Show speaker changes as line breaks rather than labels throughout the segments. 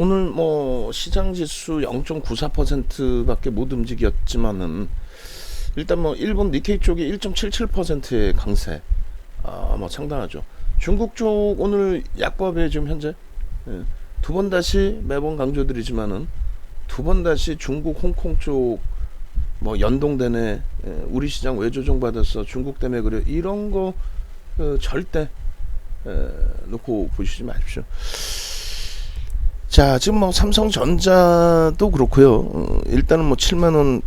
오늘 뭐 시장 지수 0.94%밖에 못 움직였지만은 일단 뭐 일본 니케이 쪽이 1.77%의 강세, 뭐 상당하죠. 중국 쪽 오늘 약보합에 지금 현재 두 번 다시 매번 강조드리지만은 두 번 다시 중국 홍콩 쪽 뭐 연동되네, 우리 시장 외조정 받았어, 중국 때문에 그래, 이런 거 절대 놓고 보시지 마십시오. 자, 지금 뭐 삼성전자도 그렇고요. 일단은 뭐 7만원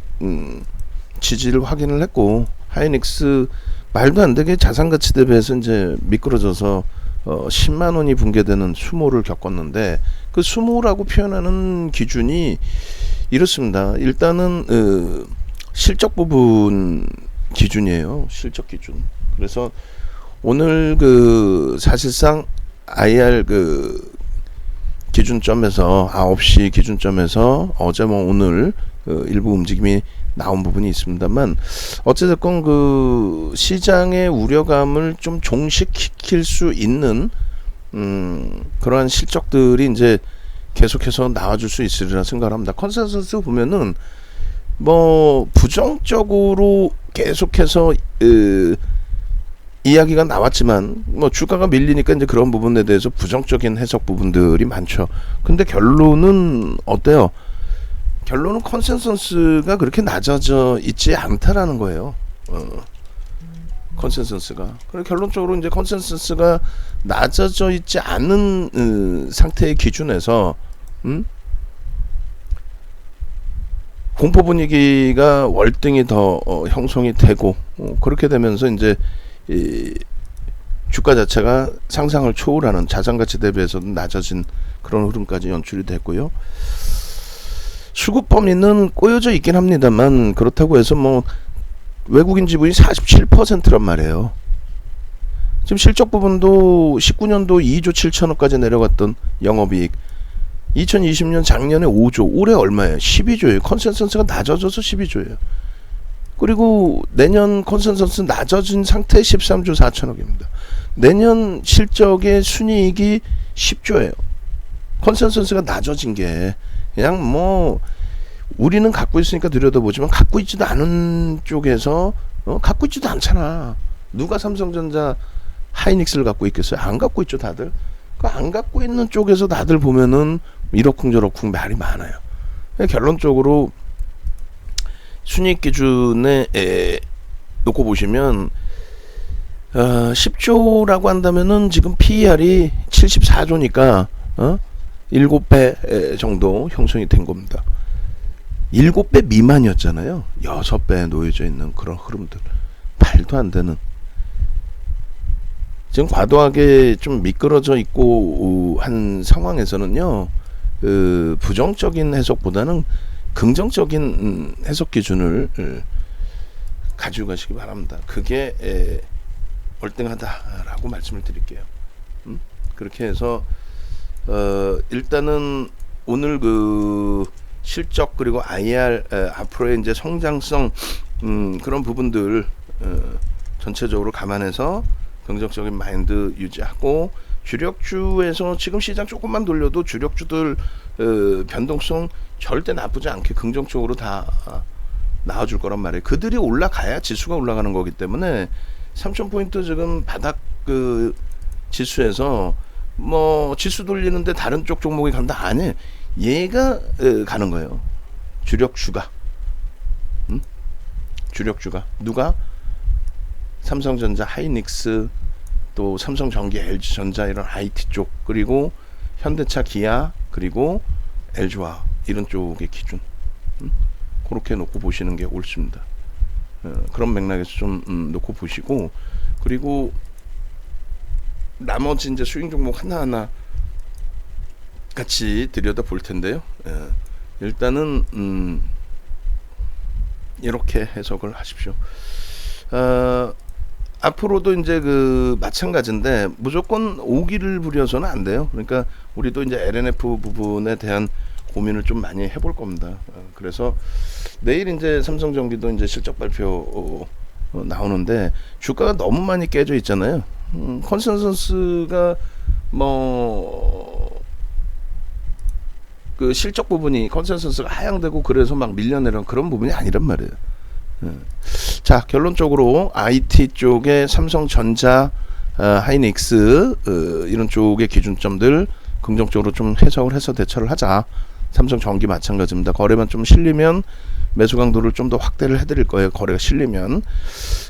지지를 확인을 했고, 하이닉스 말도 안 되게 자산가치 대비해서 이제 미끄러져서 10만원이 붕괴되는 수모를 겪었는데, 그 수모라고 표현하는 기준이 이렇습니다. 일단은 실적 부분 기준이에요. 실적 기준. 그래서 오늘 사실상 IR 기준점에서 9시 기준점에서 어제 뭐 오늘 일부 움직임이 나온 부분이 있습니다만, 어찌됐건 시장의 우려감을 좀 종식시킬 수 있는 그러한 실적들이 이제 계속해서 나와줄 수 있으리라 생각을 합니다. 컨센서스 보면은 뭐 부정적으로 계속해서 이야기가 나왔지만, 뭐 주가가 밀리니까 이제 그런 부분에 대해서 부정적인 해석 부분들이 많죠. 근데 결론은 어때요? 결론은 컨센서스가 그렇게 낮아져 있지 않다라는 거예요. 컨센서스가. 그리고 결론적으로 이제 컨센서스가 낮아져 있지 않은 상태의 기준에서 공포 분위기가 월등히 더 형성이 되고, 그렇게 되면서 이제 주가 자체가 상상을 초월하는, 자산가치 대비해서도 낮아진 그런 흐름까지 연출이 됐고요. 수급 범위는 꼬여져 있긴 합니다만, 그렇다고 해서 뭐 외국인 지분이 47%란 말이에요. 지금 실적 부분도 19년도 2조 7천억까지 내려갔던 영업이익, 2020년 작년에 5조, 올해 얼마예요? 12조예요. 컨센서스가 낮아져서 12조예요. 그리고 내년 컨센서스 낮아진 상태 13조 4천억입니다. 내년 실적의 순이익이 10조예요. 컨센서스가 낮아진 게 그냥 뭐 우리는 갖고 있으니까 들여다보지만 갖고 있지도 않은 쪽에서 갖고 있지도 않잖아. 누가 삼성전자 하이닉스를 갖고 있겠어요? 안 갖고 있죠, 다들. 안 갖고 있는 쪽에서 다들 보면은 이러쿵저러쿵 말이 많아요. 결론적으로 순이익 기준에 놓고 보시면 10조라고 한다면은 지금 PER이 74조니까 7배 정도 형성이 된 겁니다. 7배 미만이었잖아요. 6배에 놓여져 있는 그런 흐름들. 말도 안 되는. 지금 과도하게 좀 미끄러져 있고 한 상황에서는요, 부정적인 해석보다는 긍정적인 해석 기준을 가지고 가시기 바랍니다. 그게 월등하다라고 말씀을 드릴게요. 그렇게 해서 일단은 오늘 실적 그리고 IR 앞으로의 이제 성장성 그런 부분들 전체적으로 감안해서 긍정적인 마인드 유지하고, 주력주에서 지금 시장 조금만 돌려도 주력주들 변동성 절대 나쁘지 않게 긍정적으로 다 나와줄 거란 말이에요. 그들이 올라가야 지수가 올라가는 거기 때문에 3,000포인트 지금 바닥 지수에서 뭐 지수 돌리는데 다른 쪽 종목이 간다? 아니, 얘가 가는 거예요. 주력주가. 주력주가 누가? 삼성전자, 하이닉스, 또 삼성전기, LG전자 이런 IT 쪽, 그리고 현대차, 기아, 그리고 LG화학 이런 쪽의 기준. 그렇게 놓고 보시는 게 옳습니다. 그런 맥락에서 좀 놓고 보시고, 그리고 나머지 이제 수익 종목 하나하나 같이 들여다 볼 텐데요. 일단은 이렇게 해석을 하십시오. 앞으로도 이제 마찬가지인데 무조건 오기를 부려서는 안 돼요. 그러니까 우리도 이제 LNF 부분에 대한 고민을 좀 많이 해볼 겁니다. 그래서 내일 이제 삼성전기도 이제 실적 발표 나오는데 주가가 너무 많이 깨져 있잖아요. 컨센서스가 뭐 그 실적 부분이 컨센서스가 하향되고 그래서 막 밀려내는 그런 부분이 아니란 말이에요. 자, 결론적으로 IT 쪽에 삼성전자, 하이닉스 이런 쪽의 기준점들 긍정적으로 좀 해석을 해서 대처를 하자. 삼성전기 마찬가지입니다. 거래만 좀 실리면 매수 강도를 좀 더 확대를 해드릴 거예요. 거래가 실리면.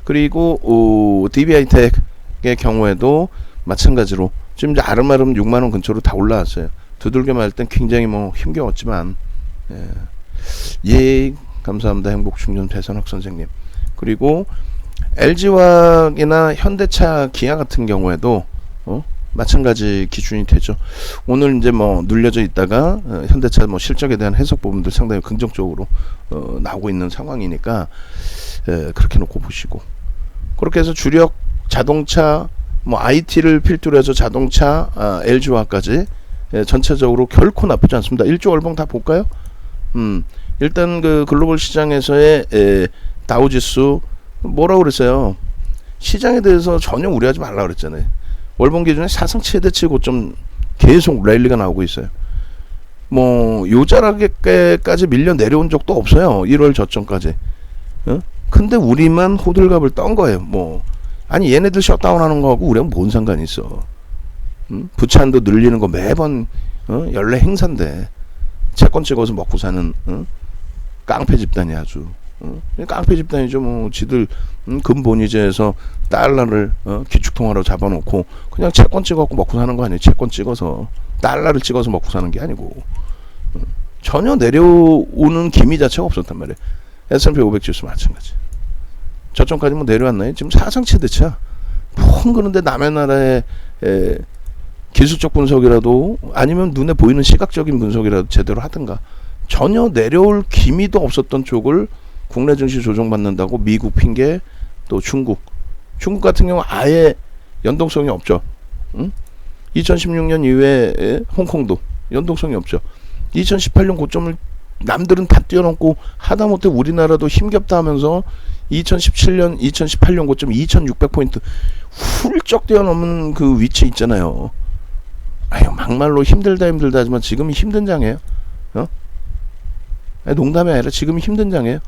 그리고 DB하이텍의 경우에도 마찬가지로 지금 이제 아름아름 6만원 근처로 다 올라왔어요. 두들겨 맞을 땐 굉장히 뭐 힘겨웠지만 예, 감사합니다. 행복충전 배선학 선생님. 그리고 LG화학이나 현대차, 기아 같은 경우에도 마찬가지 기준이 되죠. 오늘 이제 뭐 눌려져 있다가 현대차 뭐 실적에 대한 해석 부분들 상당히 긍정적으로 나오고 있는 상황이니까 그렇게 놓고 보시고, 그렇게 해서 주력 자동차 뭐 IT를 필두로 해서 자동차, LG화학까지 전체적으로 결코 나쁘지 않습니다. 1조 월봉 다 볼까요? 일단 그 글로벌 시장에서의 다우지수 뭐라고 그랬어요? 시장에 대해서 전혀 우려하지 말라 그랬잖아요. 월봉 기준에 사상 최대치 고점 계속 랠리가 나오고 있어요. 뭐 요자락에까지 밀려 내려온 적도 없어요. 1월 저점까지. 근데 우리만 호들갑을 떤 거예요. 뭐 아니 얘네들 셧다운하는 거하고 우리랑 뭔 상관이 있어. 부채한도 늘리는 거 매번 연례 행사인데 채권 찍어서 먹고 사는 깡패 집단이 아주 깡패 집단이죠. 뭐 지들 근본위제에서 달러를 기축통화로 잡아놓고 그냥 채권 찍어갖고 먹고 사는 거 아니에요. 채권 찍어서 달러를 찍어서 먹고 사는 게 아니고 전혀 내려오는 기미 자체가 없었단 말이에요. S&P 500 지수 마찬가지. 저점까지 뭐 내려왔나요? 지금 사상 최대치야. 펑 그런데 남의 나라의 기술적 분석이라도 아니면 눈에 보이는 시각적인 분석이라도 제대로 하든가, 전혀 내려올 기미도 없었던 쪽을 국내 증시 조정받는다고 미국 핑계, 또 중국 같은 경우 아예 연동성이 없죠. 2016년 이후에 홍콩도 연동성이 없죠. 2018년 고점을 남들은 다 뛰어넘고 하다못해 우리나라도 힘겹다 하면서 2017년 2018년 고점 2600포인트 훌쩍 뛰어넘은 그 위치 있잖아요. 아유, 막말로 힘들다 하지만 지금이 힘든 장이에요. 농담이 아니라 지금이 힘든 장이에요.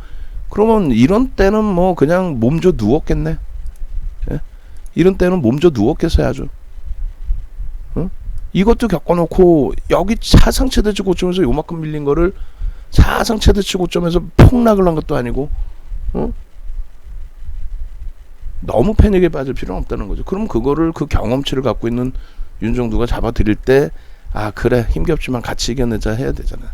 그러면 이런 때는 뭐 그냥 몸져 누웠겠네. 이런 때는 몸져 누웠겠어요 아주. 이것도 겪어놓고 여기 사상 최대치 고점에서 요만큼 밀린 거를 사상 최대치 고점에서 폭락을 한 것도 아니고 너무 패닉에 빠질 필요는 없다는 거죠. 그럼 그거를 그 경험치를 갖고 있는 윤정두가 잡아드릴 때 아 그래 힘겹지만 같이 이겨내자 해야 되잖아요.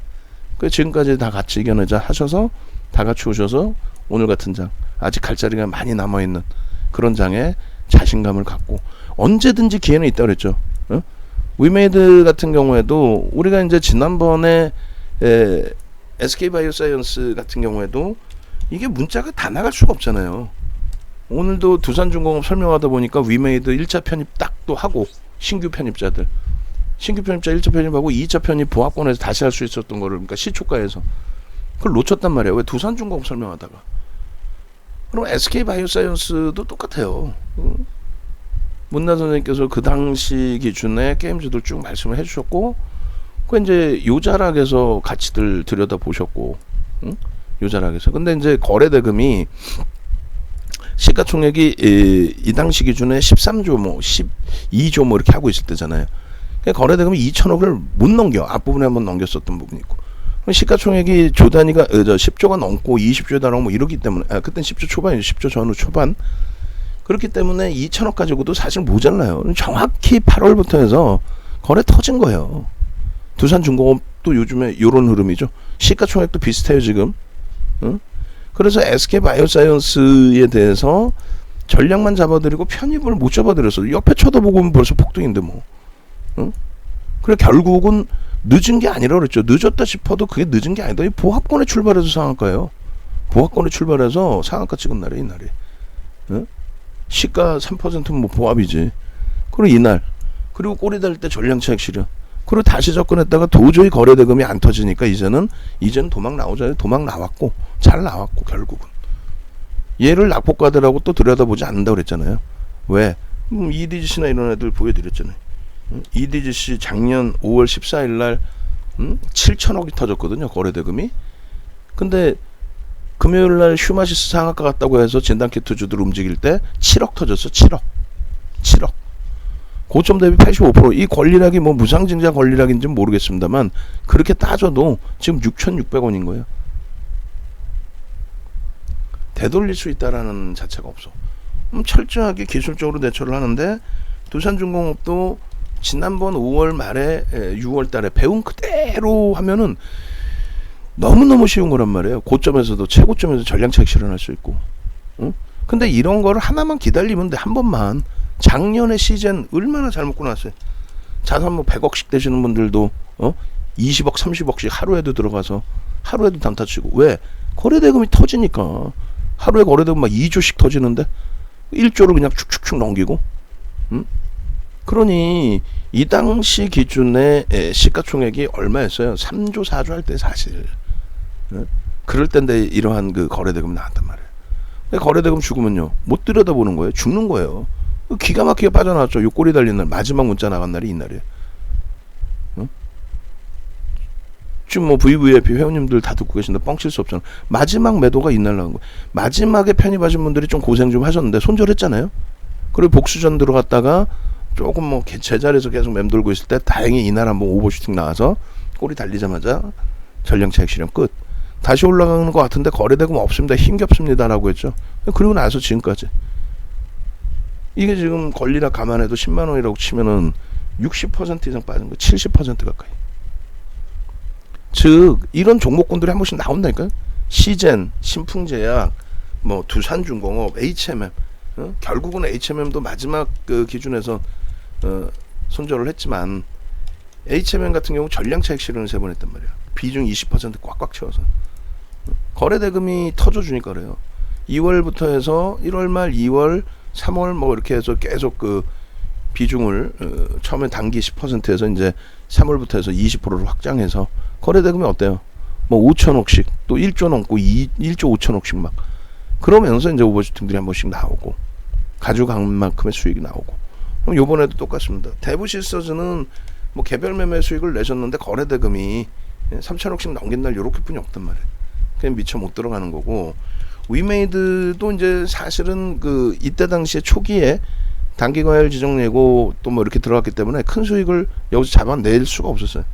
그 지금까지 다 같이 이겨내자 하셔서 다 같이 오셔서 오늘 같은 장, 아직 갈 자리가 많이 남아있는 그런 장에 자신감을 갖고 언제든지 기회는 있다고 그랬죠. 위메이드 같은 경우에도 우리가 이제 지난번에 SK바이오사이언스 같은 경우에도 이게 문자가 다 나갈 수가 없잖아요. 오늘도 두산중공업 설명하다 보니까 위메이드 1차 편입 딱 또 하고 신규 편입자 1차 편입하고 2차 편입 보합권에서 다시 할 수 있었던 거를, 그러니까 시초가에서 그걸 놓쳤단 말이에요. 왜? 두산중공업 설명하다가. 그럼 SK바이오사이언스도 똑같아요. 문나 선생님께서 그 당시 기준에 게임주들 쭉 말씀을 해주셨고, 그 이제 요자락에서 가치들 들여다 보셨고, 요자락에서. 근데 이제 거래대금이 시가총액이 이 당시 기준에 13조 뭐 12조 뭐 이렇게 하고 있을 때잖아요. 거래대금이 2천억을 못 넘겨. 앞부분에 한번 넘겼었던 부분이 있고. 시가총액이 조 단위가 10조가 넘고 20조 단위고 뭐 이러기 때문에 그땐 10조 초반이죠. 10조 전후 초반. 그렇기 때문에 2천억 가지고도 사실 모자라요. 정확히 8월부터 해서 거래 터진 거예요. 두산중공업도 요즘에 요런 흐름이죠. 시가총액도 비슷해요 지금. 그래서 SK바이오사이언스에 대해서 전략만 잡아드리고 편입을 못 잡아드렸어. 옆에 쳐다보고 벌써 폭등인데 뭐. 그래 결국은 늦은 게 아니라 그랬죠. 늦었다 싶어도 그게 늦은 게 아니다. 보합권에 출발해서 상한가예요. 보합권에 출발해서 상한가 찍은 날에 이날이. 시가 3%면 뭐 보합이지. 그리고 이날. 그리고 꼬리 달 때 전량차익 실현. 그리고 다시 접근했다가 도저히 거래대금이 안 터지니까 이제는 도망 나오잖아요. 도망 나왔고 잘 나왔고 결국은 얘를 낙폭가들하고 또 들여다보지 않는다고 그랬잖아요. 왜? EDGC나 이런 애들 보여드렸잖아요. EDGC 작년 5월 14일 날 7천억이 터졌거든요, 거래대금이. 근데 금요일날 휴마시스 상한가 갔다고 해서 진단키트 주들 움직일 때 7억 터졌어. 7억. 고점 대비 85%. 이 권리락이 뭐 무상증자 권리락인지는 모르겠습니다만 그렇게 따져도 지금 6,600원인 거예요. 되돌릴 수 있다라는 자체가 없어. 철저하게 기술적으로 대처를 하는데 두산중공업도 지난번 5월 말에 6월 달에 배운 그대로 하면은 너무너무 쉬운 거란 말이에요. 고점에서도 최고점에서 전량차익 실현할 수 있고. 근데 이런 거를 하나만 기다리면 돼. 한 번만. 작년에 시즌 얼마나 잘 먹고 나왔어요. 자산 뭐 100억씩 되시는 분들도 20억 30억씩 하루에도 들어가서 하루에도 단타 치고. 왜? 거래대금이 터지니까. 하루에 거래대금 막 2조씩 터지는데 1조를 그냥 축축축 넘기고. 그러니 이 당시 기준의 시가총액이 얼마였어요? 3조 4조 할 때 사실. 그럴 때인데 이러한 그 거래대금 나왔단 말이에요. 거래대금 죽으면요 못 들여다보는 거예요. 죽는 거예요. 기가 막히게 빠져나왔죠. 요꼬리 달린 날 마지막 문자 나간 날이 이날이에요. 지금 뭐 VVIP 회원님들 다 듣고 계신데 뻥칠 수 없잖아. 마지막 매도가 이날 나온 거예요. 마지막에 편입하신 분들이 좀 고생 좀 하셨는데 손절했잖아요. 그리고 복수전 들어갔다가 조금 뭐 제자리에서 계속 맴돌고 있을 때 다행히 이날 한번 오버슈팅 나와서 꼬리 달리자마자 전량차익 실현 끝. 다시 올라가는 것 같은데 거래대금 없습니다. 힘겹습니다라고 했죠. 그리고 나서 지금까지 이게 지금 권리락 감안해도 10만 원이라고 치면은 60% 이상 빠진 거, 70% 가까이. 즉 이런 종목군들이 한 번씩 나온다니까요. 시젠, 신풍제약, 뭐 두산중공업, HMM. 결국은 HMM도 마지막 그 기준에서 손절을 했지만 HMM 같은 경우 전량차익 실현을 3번 했단 말이야. 비중 20% 꽉꽉 채워서. 거래대금이 터져주니까 그래요. 2월부터 해서 1월 말 2월 3월 뭐 이렇게 해서 계속 그 비중을 처음에 단기 10%에서 이제 3월부터 해서 20%로 확장해서 거래대금이 어때요? 뭐 5천억씩 또 1조 넘고 1조 5천억씩 막 그러면서 이제 오버슈팅들이 한 번씩 나오고 가져간 만큼의 수익이 나오고. 그럼 요번에도 똑같습니다. 대부시스터즈는 뭐 개별 매매 수익을 내셨는데 거래대금이 3천억씩 넘긴 날 요렇게 뿐이 없단 말이에요. 그냥 미처 못 들어가는 거고. 위메이드도 이제 사실은 그 이때 당시에 초기에 단기 과열 지정 내고 또 뭐 이렇게 들어갔기 때문에 큰 수익을 여기서 잡아낼 수가 없었어요.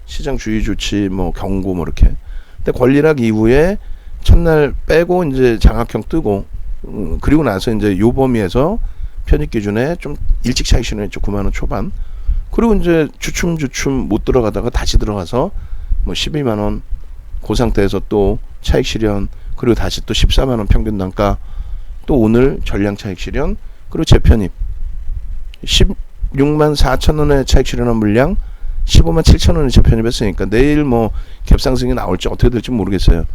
시장 주의 조치 뭐 경고 뭐 이렇게. 근데 권리락 이후에 첫날 빼고 이제 장악형 뜨고 그리고 나서 이제 요 범위에서 편입 기준에 좀 일찍 차익 실현했죠. 9만 원 초반. 그리고 이제 주춤 못 들어가다가 다시 들어가서 뭐 12만 원 그 상태에서 또 차익 실현 그리고 다시 또 14만 원 평균 단가 또 오늘 전량 차익 실현 그리고 재편입 16만 4천 원의 차익 실현한 물량 15만 7천 원에 재편입했으니까 내일 뭐 갭상승이 나올지 어떻게 될지 모르겠어요.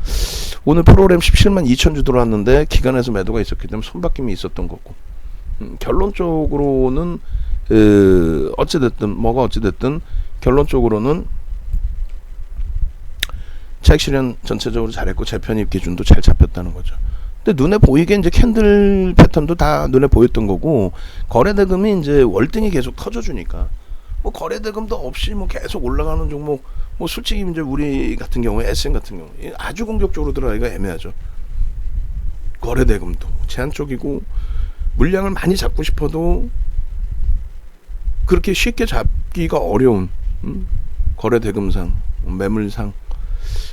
오늘 프로그램 17만 2천 주 들어왔는데 기간에서 매도가 있었기 때문에 손바뀜이 있었던 거고. 결론적으로는 어찌됐든 결론적으로는 차익 실현 전체적으로 잘했고 재편입 기준도 잘 잡혔다는 거죠. 근데 눈에 보이게 이제 캔들 패턴도 다 눈에 보였던 거고 거래대금이 이제 월등히 계속 터져주니까 뭐 거래대금도 없이 뭐 계속 올라가는 종목 뭐 솔직히 이제 우리 같은 경우에 SM 같은 경우 아주 공격적으로 들어가기가 애매하죠. 거래대금도 제한 쪽이고 물량을 많이 잡고 싶어도 그렇게 쉽게 잡기가 어려운 거래대금상 매물상.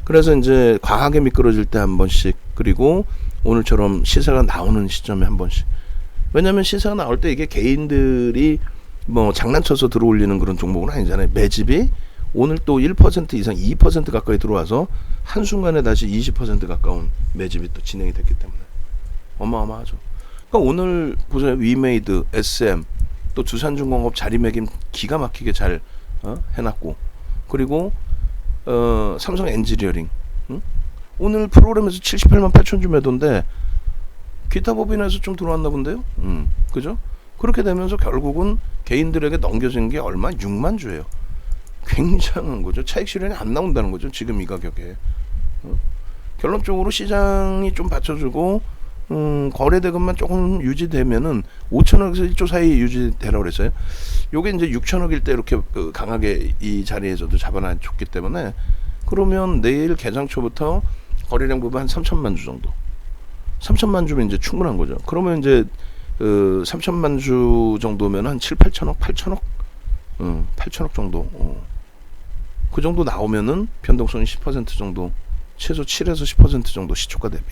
그래서 이제 과하게 미끄러질 때 한 번씩 그리고 오늘처럼 시세가 나오는 시점에 한 번씩. 왜냐면 시세가 나올 때 이게 개인들이 뭐 장난쳐서 들어올리는 그런 종목은 아니잖아요. 매집이 오늘 또 1% 이상 2% 가까이 들어와서 한순간에 다시 20% 가까운 매집이 또 진행이 됐기 때문에 어마어마하죠. 그러니까 오늘 보세요. 위메이드, SM 또 두산중공업 자리매김 기가 막히게 잘 해놨고 그리고 삼성 엔지니어링 오늘 프로그램에서 78만 8천 주 매도인데 기타 법인에서 좀 들어왔나 본데요. 그죠? 그렇게 되면서 결국은 개인들에게 넘겨진 게 얼마? 6만 주예요. 굉장한 거죠. 차익 실현이 안 나온다는 거죠. 지금 이 가격에. 결론적으로 시장이 좀 받쳐주고 거래 대금만 조금 유지되면은 5천억에서 1조 사이 유지되라고 그랬어요. 요게 이제 6천억일 때 이렇게 강하게 이 자리에서도 잡아놔줬기 때문에, 그러면 내일 개장 초부터 거래량 부분 한 3천만 주 정도. 3천만 주면 이제 충분한 거죠. 그러면 이제 3천만 주 정도면 한 7, 8천억, 8천억? 8천억 정도. 그 정도 나오면은 변동성이 10% 정도, 최소 7에서 10% 정도 시초가 대비.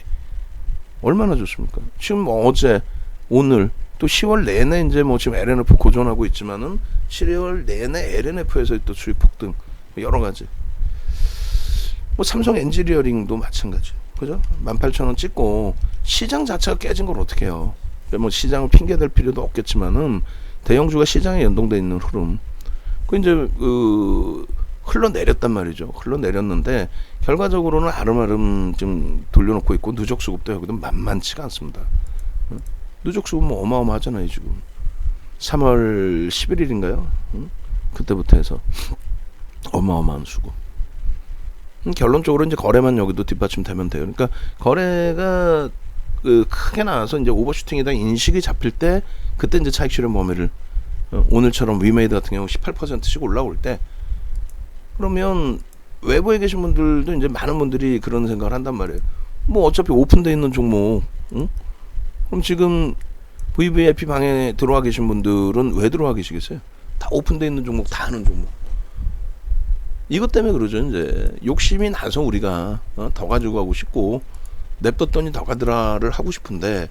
얼마나 좋습니까? 지금 뭐 어제, 오늘, 또 10월 내내 이제 뭐 지금 LNF 고전하고 있지만은 7월 내내 LNF에서 또 수익 폭등, 여러 가지. 뭐 삼성 엔지니어링도 마찬가지. 그죠? 18,000원 찍고 시장 자체가 깨진 걸 어떻게 해요? 뭐 시장을 핑계댈 필요도 없겠지만은 대형주가 시장에 연동돼 있는 흐름. 그 이제 흘러내렸단 말이죠. 흘러내렸는데 결과적으로는 아름아름 지금 돌려놓고 있고, 누적 수급도 여기도 만만치가 않습니다. 누적 수급 뭐 어마어마하잖아요. 지금 3월 11일인가요? 그때부터 해서 어마어마한 수급. 결론적으로 이제 거래만 여기도 뒷받침되면 돼요. 그러니까 거래가 크게 나와서 이제 오버슈팅에 대한 인식이 잡힐 때, 그때 이제 차익 실현 범위를 오늘처럼 위메이드 같은 경우 18%씩 올라올 때, 그러면 외부에 계신 분들도 이제 많은 분들이 그런 생각을 한단 말이에요. 뭐 어차피 오픈되어 있는 종목, 그럼 지금 VVIP 방에 들어와 계신 분들은 왜 들어와 계시겠어요? 다 오픈되어 있는 종목, 다 하는 종목. 이것 때문에 그러죠. 이제 욕심이 나서 우리가 더 가지고 가고 싶고, 냅뒀더니 더 가더라를 하고 싶은데,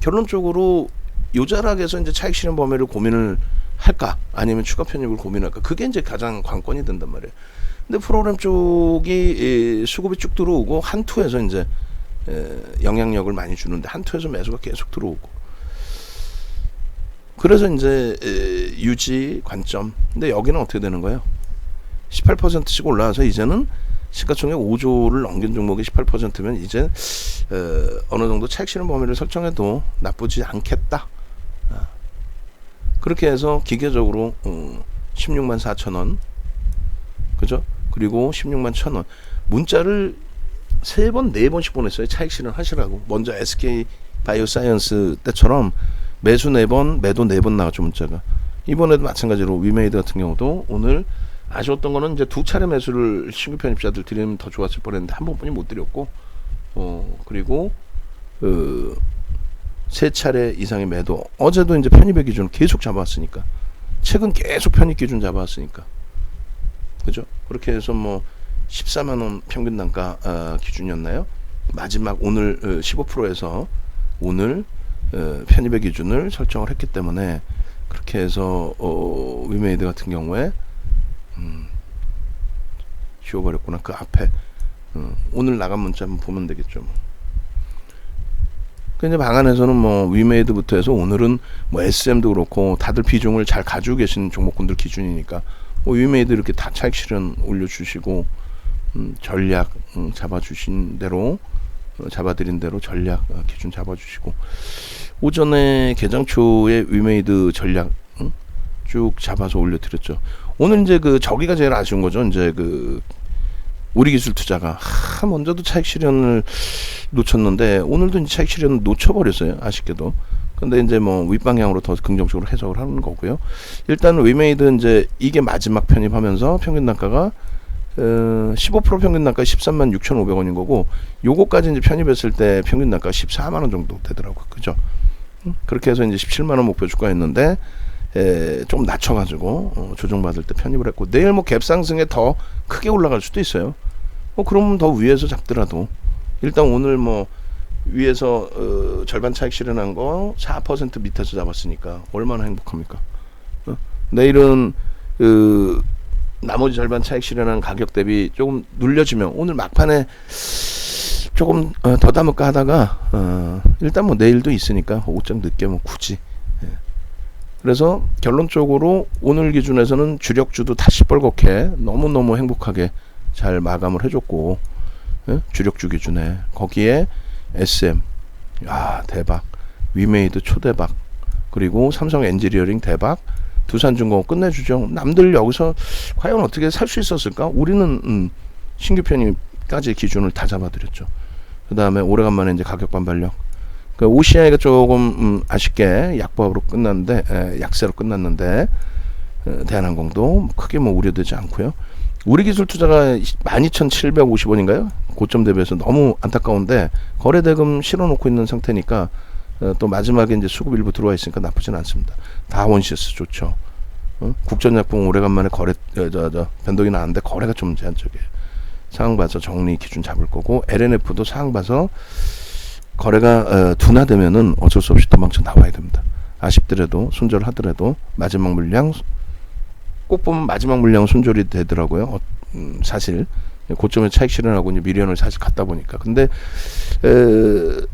결론적으로 요 자락에서 이제 차익 실현 범위를 고민을 할까, 아니면 추가 편입을 고민할까, 그게 이제 가장 관건이 된단 말이에요. 근데 프로그램 쪽이 수급이 쭉 들어오고, 한투에서 이제 영향력을 많이 주는데, 한투에서 매수가 계속 들어오고, 그래서 이제 유지 관점. 근데 여기는 어떻게 되는 거예요? 18%씩 올라와서 이제는 시가총액 5조를 넘긴 종목이 18%면 이제 어느 정도 차익 실현 범위를 설정해도 나쁘지 않겠다. 그렇게 해서 기계적으로 16만 4천 원, 그죠? 그리고 16만 1천 원 문자를 3번 4번씩 보냈어요. 차익 실현 하시라고. 먼저 SK 바이오사이언스 때처럼 매수 4번, 매도 4번 나왔죠, 문자가. 이번에도 마찬가지로 위메이드 같은 경우도 오늘 아쉬웠던 거는 이제 2차례 매수를 신규 편입자들 드리면 더 좋았을 뻔했는데 한 번뿐이 못 드렸고, 그리고 3차례 이상의 매도. 어제도 이제 편입의 기준을 계속 잡아왔으니까, 최근 계속 편입 기준 잡아왔으니까, 그죠? 그렇게 해서 뭐 14만 원 평균 단가 기준이었나요? 마지막 오늘 15%에서 오늘 편입의 기준을 설정을 했기 때문에, 그렇게 해서 위메이드 같은 경우에 지워버렸구나. 그 앞에 오늘 나간 문자 한번 보면 되겠죠. 근데 방안에서는 뭐 위메이드부터 해서 오늘은 뭐 SM도 그렇고 다들 비중을 잘 가지고 계신 종목군들 기준이니까, 뭐 위메이드 이렇게 다 차익 실현 올려주시고, 전략 잡아주신 대로, 잡아드린 대로 전략 기준 잡아주시고, 오전에 개장 초에 위메이드 전략 쭉 잡아서 올려드렸죠. 오늘 이제 저기가 제일 아쉬운 거죠. 이제 우리기술투자가 먼저도 차익 실현을 놓쳤는데, 오늘도 이제 차익 실현을 놓쳐버렸어요. 아쉽게도. 근데 이제 뭐 윗방향으로 더 긍정적으로 해석을 하는 거고요. 일단 위메이드 이제 이게 마지막 편입하면서 평균 단가가 15% 평균 단가 13만 6,500원인 거고, 요거까지 이제 편입했을 때 평균 단가 14만 원 정도 되더라고요. 그죠? 그렇게 해서 이제 17만 원 목표 주가였는데 좀 낮춰가지고 조정받을 때 편입을 했고, 내일 뭐 갭 상승에 더 크게 올라갈 수도 있어요. 그러면 더 위에서 잡더라도, 일단 오늘 뭐 위에서 절반 차익 실현한 거 4% 밑에서 잡았으니까 얼마나 행복합니까? 내일은 나머지 절반 차익 실현한 가격 대비 조금 눌려지면, 오늘 막판에 조금 더 담을까 하다가 일단 뭐 내일도 있으니까 5점 늦게 뭐 굳이. 그래서 결론적으로 오늘 기준에서는 주력주도 다 시뻘겋게 너무너무 행복하게 잘 마감을 해줬고, 주력주 기준에 거기에 SM 대박, 위메이드 초대박, 그리고 삼성 엔지니어링 대박, 두산중공업 끝내주죠. 남들 여기서 과연 어떻게 살 수 있었을까? 우리는 신규 편입까지 기준을 다 잡아드렸죠. 그 다음에 오래간만에 이제 가격 반발력, 그 OCI가 조금 아쉽게 약보합으로 끝났는데 약세로 끝났는데 대한항공도 크게 뭐 우려되지 않고요. 우리 기술 투자가 12,750원인가요? 고점 대비해서 너무 안타까운데 거래 대금 실어놓고 있는 상태니까 또 마지막에 이제 수급 일부 들어와 있으니까 나쁘진 않습니다. 다원시스 좋죠. 국전약품 오래간만에 거래 변동이 나는데 거래가 좀 제한적이에요. 상황 봐서 정리 기준 잡을 거고 LNF도 상황 봐서 거래가 둔화되면은 어쩔 수 없이 도망쳐 나와야 됩니다. 아쉽더라도 손절하더라도 마지막 물량 꼭 보면 마지막 물량 손절이 되더라고요. 사실 고점에 차익 실현하고 이제 미련을 사실 갖다 보니까 근데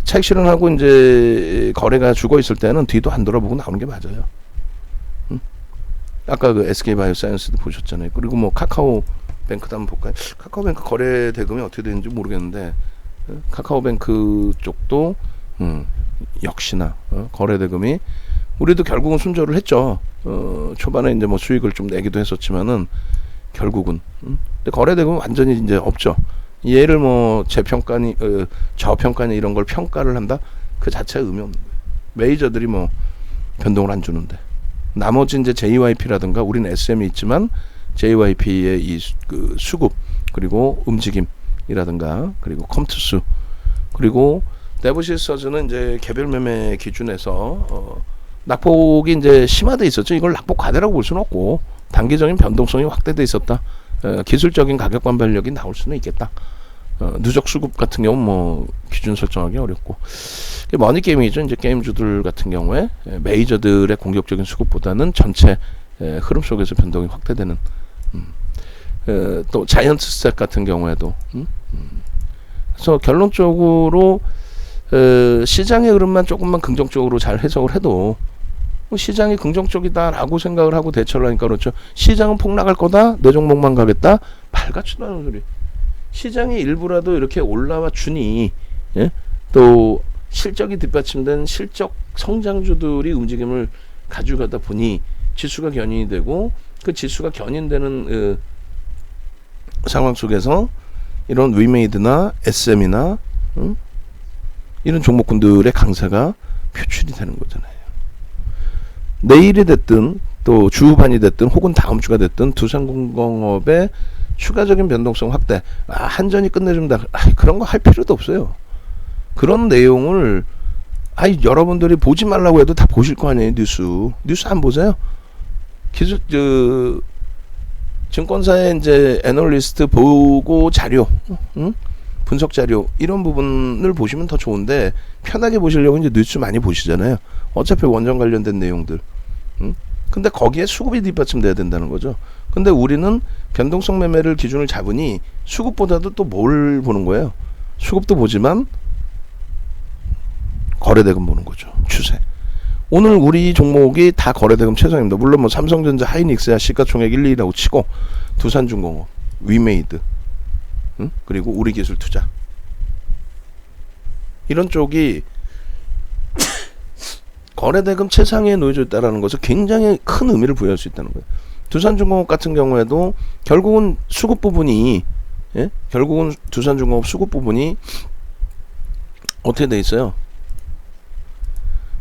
차익 실현하고 이제 거래가 죽어 있을 때는 뒤도 안 돌아보고 나오는 게 맞아요. 아까 그 SK 바이오사이언스도 보셨잖아요. 그리고 뭐 카카오뱅크도 한번 볼까요? 카카오뱅크 거래 대금이 어떻게 되는지 모르겠는데 카카오뱅크 쪽도 역시나 거래 대금이 우리도 결국은 손절을 했죠. 초반에 이제 뭐 수익을 좀 내기도 했었지만은 결국은 근데 거래 대금은 완전히 이제 없죠. 얘를 뭐 재평가니 저평가니 이런 걸 평가를 한다 그 자체가 의미 없는 거예요. 메이저들이 뭐 변동을 안 주는데 나머지 이제 JYP라든가 우리는 SM이 있지만 JYP의 이 그 수급 그리고 움직임이라든가 그리고 컴투스 그리고 네브시스터즈는 이제 개별 매매 기준에서 낙폭이 이제 심화돼 있었죠. 이걸 낙폭 과대라고 볼 수는 없고 단기적인 변동성이 확대돼 있었다. 기술적인 가격 반발력이 나올 수는 있겠다. 누적 수급 같은 경우 뭐 기준 설정하기 어렵고 머니 게임이죠. 이제 게임주들 같은 경우에 메이저들의 공격적인 수급보다는 전체 흐름 속에서 변동이 확대되는 또 자이언트 스택 같은 경우에도 그래서 결론적으로 시장의 흐름만 조금만 긍정적으로 잘 해석을 해도 시장이 긍정적이다라고 생각을 하고 대처를 하니까 그렇죠. 시장은 폭락할 거다. 내 종목만 가겠다. 발같지도 않은 소리. 시장이 일부라도 이렇게 올라와 주니 또 실적이 뒷받침된 실적 성장주들이 움직임을 가져가다 보니 지수가 견인이 되고 그 지수가 견인되는 상황 속에서 이런 위메이드나 SM이나 이런 종목군들의 강세가 표출이 되는 거잖아요. 내일이 됐든 또 주후반이 됐든 혹은 다음 주가 됐든 두산중공업의 추가적인 변동성 확대 한전이 끝내준다 그런 거 할 필요도 없어요. 그런 내용을 여러분들이 보지 말라고 해도 다 보실 거 아니에요. 뉴스 안 보세요? 기술 증권사의 이제 애널리스트 보고 자료 분석 자료 이런 부분을 보시면 더 좋은데 편하게 보시려고 이제 뉴스 많이 보시잖아요. 어차피 원전 관련된 내용들. 근데 거기에 수급이 뒷받침돼야 된다는 거죠. 근데 우리는 변동성 매매를 기준을 잡으니 수급보다도 또 뭘 보는 거예요? 수급도 보지만 거래대금 보는 거죠. 추세. 오늘 우리 종목이 다 거래대금 최상입니다. 물론 뭐 삼성전자, 하이닉스야 시가총액 1, 2라고 치고 두산중공업, 위메이드, 그리고 우리기술투자 이런 쪽이 거래대금 최상위에 놓여져 있다는 것은 굉장히 큰 의미를 부여할 수 있다는 거예요. 두산중공업 같은 경우에도 결국은 수급 부분이 결국은 두산중공업 수급 부분이 어떻게 돼 있어요?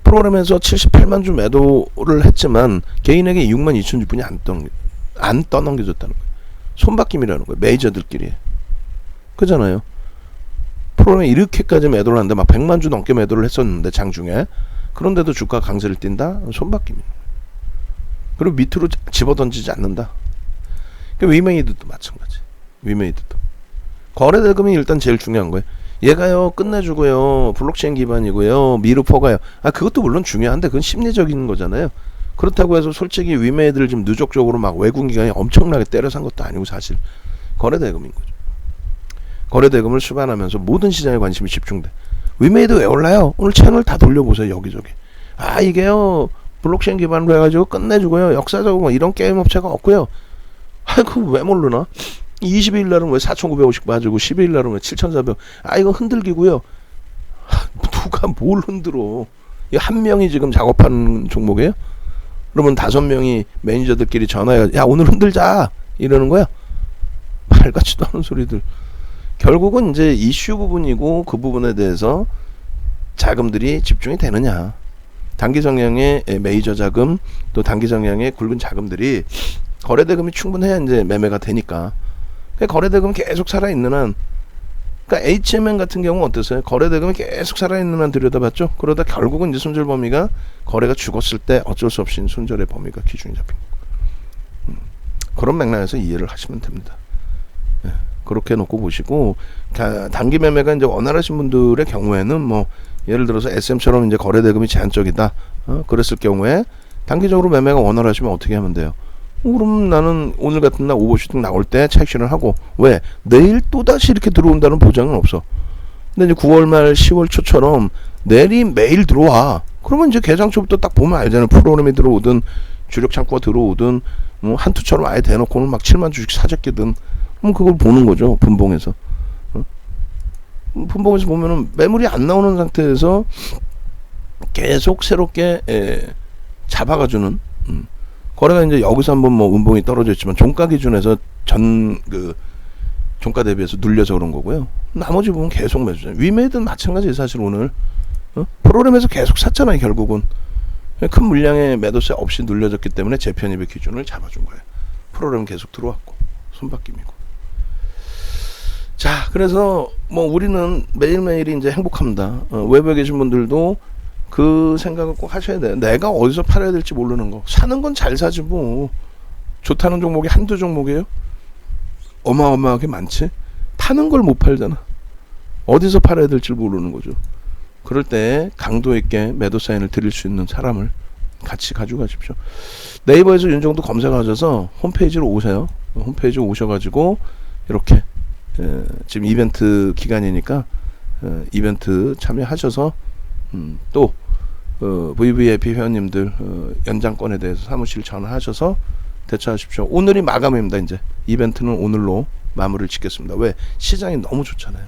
프로그램에서 78만 주 매도를 했지만 개인에게 6만 2천 주뿐이 안 떠넘겨졌다는 거예요. 손바뀜이라는 거예요. 메이저들끼리. 그잖아요. 프로그램에 이렇게까지 매도를 하는데 막 100만 주 넘게 매도를 했었는데 장중에 그런데도 주가 강세를 띈다? 손바뀜이에요. 그리고 밑으로 집어던지지 않는다. 위메이드도 마찬가지. 위메이드도. 거래대금이 일단 제일 중요한 거예요. 얘가요 끝내주고요 블록체인 기반이고요 미르퍼가요 그것도 물론 중요한데 그건 심리적인 거잖아요. 그렇다고 해서 솔직히 위메이드를 지금 누적적으로 막 외국 기관이 엄청나게 때려 산 것도 아니고 사실 거래대금인 거죠. 거래대금을 수반하면서 모든 시장에 관심이 집중돼. 위메이드 왜 올라요? 오늘 채널 다 돌려보세요. 여기저기 이게요 블록체인 기반으로 해가지고 끝내주고요 역사적으로 뭐 이런 게임 업체가 없고요. 그거 왜 모르나? 22일 날은 왜 4,950 빠지고 12일 날은 왜 7,400 이거 흔들기고요. 누가 뭘 흔들어. 이 한 명이 지금 작업하는 종목이에요? 그러면 5명이 매니저들끼리 전화해 야 오늘 흔들자 이러는 거야? 말같지도 않은 소리들. 결국은 이제 이슈 부분이고 그 부분에 대해서 자금들이 집중이 되느냐. 단기 정량의 메이저 자금, 또 단기 정량의 굵은 자금들이 거래대금이 충분해야 이제 매매가 되니까. 거래대금이 계속 살아있는 한, 그러니까 HMN 같은 경우 어땠어요? 거래대금이 계속 살아있는 한 들여다봤죠. 그러다 결국은 이제 손절 범위가 거래가 죽었을 때 어쩔 수 없이 손절의 범위가 기준이 잡힌 거고. 그런 맥락에서 이해를 하시면 됩니다. 예, 그렇게 놓고 보시고, 단기 매매가 이제 원활하신 분들의 경우에는 뭐 예를 들어서 SM처럼 이제 거래대금이 제한적이다. 그랬을 경우에 단기적으로 매매가 원활하시면 어떻게 하면 돼요? 그럼 나는 오늘 같은 날 오버슈팅 나올 때 차익실현을 하고, 왜? 내일 또다시 이렇게 들어온다는 보장은 없어. 근데 이제 9월 말 10월 초처럼 내일이 매일 들어와. 그러면 이제 개장 초부터 딱 보면 알잖아요. 프로그램이 들어오든 주력 창구가 들어오든 뭐 한투처럼 아예 대놓고는 막 7만 주식 사재끼든 그걸 보는 거죠. 분봉에서. 분봉에서 보면은 매물이 안 나오는 상태에서 계속 새롭게 잡아가주는 거래가 이제 여기서 한번 뭐 운봉이 떨어져 있지만 종가 기준에서 종가 대비해서 눌려서 그런 거고요. 나머지 부분 계속 매수잖아요. 위메이드는 마찬가지예요. 사실 오늘 프로그램에서 계속 샀잖아요. 결국은 큰 물량의 매도세 없이 눌려졌기 때문에 재편입의 기준을 잡아준 거예요. 프로그램 계속 들어왔고 손바뀜이고. 자, 그래서 뭐 우리는 매일매일이 이제 행복합니다. 외부에 계신 분들도 그 생각을 꼭 하셔야 돼요. 내가 어디서 팔아야 될지 모르는 거. 사는 건 잘 사지 뭐. 좋다는 종목이 한두 종목이에요? 어마어마하게 많지? 파는 걸 못 팔잖아. 어디서 팔아야 될지 모르는 거죠. 그럴 때 강도 있게 매도 사인을 드릴 수 있는 사람을 같이 가져가십시오. 네이버에서 윤정도 검색하셔서 홈페이지로 오세요. 홈페이지 오셔가지고 이렇게 지금 이벤트 기간이니까 이벤트 참여하셔서 또 VVIP 회원님들 연장권에 대해서 사무실 전화하셔서 대처하십시오. 오늘이 마감입니다. 이제 이벤트는 오늘로 마무리를 짓겠습니다. 왜? 시장이 너무 좋잖아요.